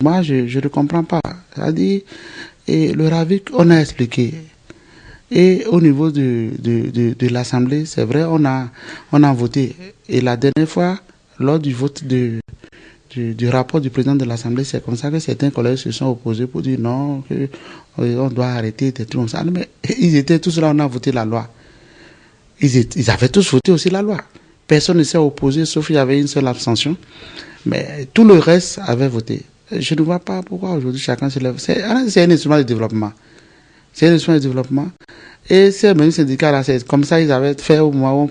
moi, je ne comprends pas. C'est-à-dire, et le RAVIC, on a expliqué. Et au niveau de l'Assemblée, c'est vrai, on a voté. Et la dernière fois, lors du vote du rapport du président de l'Assemblée, c'est comme ça que certains collègues se sont opposés pour dire non, on doit arrêter des trucs comme ça. Mais ils étaient tous là, on a voté la loi. Ils avaient tous voté aussi la loi. Personne ne s'est opposé, sauf il y avait une seule abstention. Mais tout le reste avait voté. Je ne vois pas pourquoi aujourd'hui chacun se lève. C'est un instrument de développement. C'est un instrument de développement. Et ces mêmes syndicats-là, c'est comme ça ils avaient fait au moment où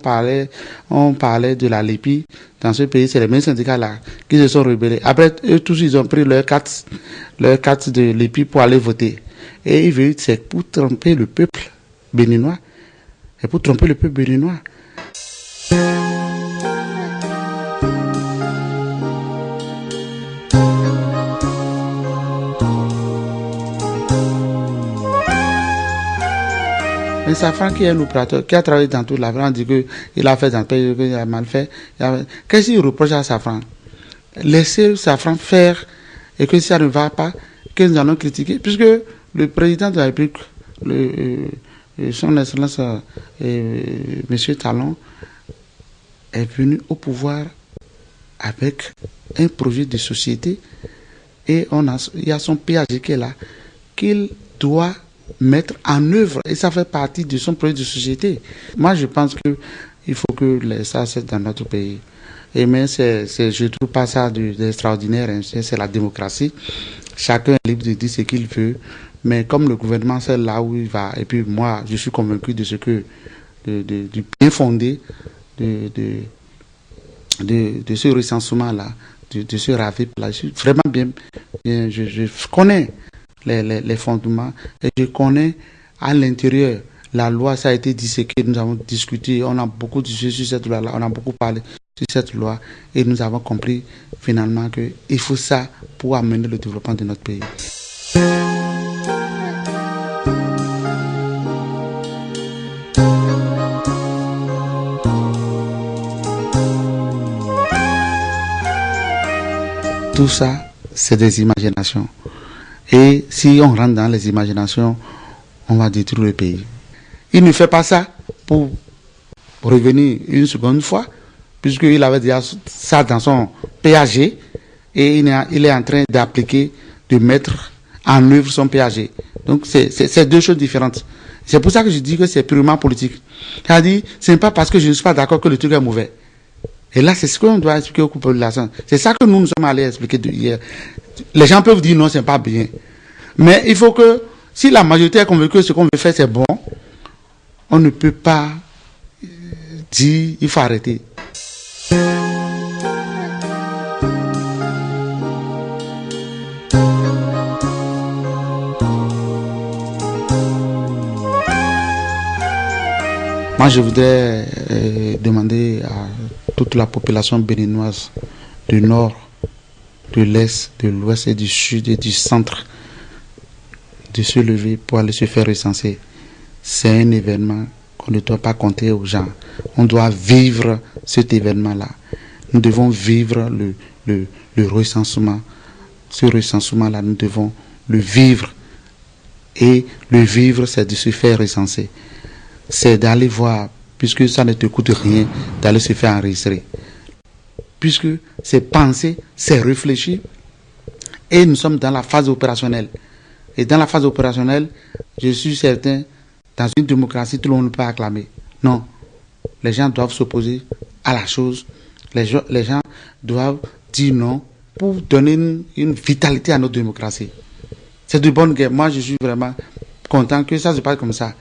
on parlait de la LEPI. Dans ce pays, c'est les mêmes syndicats-là qui se sont rebellés. Après, eux tous, ils ont pris leur carte de LEPI pour aller voter. Et ils veulent, c'est pour tromper le peuple béninois. Et pour tromper le peuple béninois. Un Safran qui est un opérateur, qui a travaillé dans toute la France, dit qu'il a fait dans le pays, qu'il a mal fait. Qu'est-ce qu'il reproche à Safran? Laissez Safran faire, et que si ça ne va pas, que nous allons critiquer. Puisque le président de la République, son Excellence, M. Talon, est venu au pouvoir avec un projet de société, et il y a son PAG qui est là, qu'il doit mettre en œuvre, et ça fait partie de son projet de société. Moi, je pense qu'il faut que ça c'est dans notre pays. Et mais je ne trouve pas ça d'extraordinaire, hein. C'est la démocratie. Chacun est libre de dire ce qu'il veut, mais comme le gouvernement c'est là où il va, et puis moi, je suis convaincu de ce que du bien fondé de ce recensement-là, de ce RAVIP-là. Je suis vraiment bien je connais les fondements, et je connais à l'intérieur la loi. Ça a été disséqué, nous avons discuté, on a beaucoup discuté sur cette loi-là, on a beaucoup parlé sur cette loi, et nous avons compris finalement qu'il faut ça pour amener le développement de notre pays. Tout ça, c'est des imaginations. Et si on rentre dans les imaginations, on va détruire le pays. Il ne fait pas ça pour revenir une seconde fois, puisqu'il avait déjà ça dans son PAG, et il est en train d'appliquer, de mettre en œuvre son PAG. Donc c'est deux choses différentes. C'est pour ça que je dis que c'est purement politique. C'est-à-dire, ce n'est pas parce que je ne suis pas d'accord que le truc est mauvais. Et là, c'est ce qu'on doit expliquer aux populations. C'est ça que nous sommes allés expliquer hier. Les gens peuvent dire non, c'est pas bien. Mais il faut que, si la majorité est convaincue que ce qu'on veut faire, c'est bon, on ne peut pas dire il faut arrêter. Moi, je voudrais demander à toute la population béninoise du nord, de l'est, de l'ouest et du sud et du centre de se lever pour aller se faire recenser. C'est un événement qu'on ne doit pas compter aux gens. On doit vivre cet événement-là. Nous devons vivre le recensement. Ce recensement-là, nous devons le vivre. Et le vivre, c'est de se faire recenser. C'est d'aller voir, puisque ça ne te coûte rien, d'aller se faire enregistrer. Puisque c'est penser, c'est réfléchir, et nous sommes dans la phase opérationnelle. Et dans la phase opérationnelle, je suis certain, dans une démocratie, tout le monde ne peut pas acclamer. Non, les gens doivent s'opposer à la chose, les gens doivent dire non pour donner une vitalité à notre démocratie. C'est de bonne guerre. Moi, je suis vraiment content que ça se passe comme ça.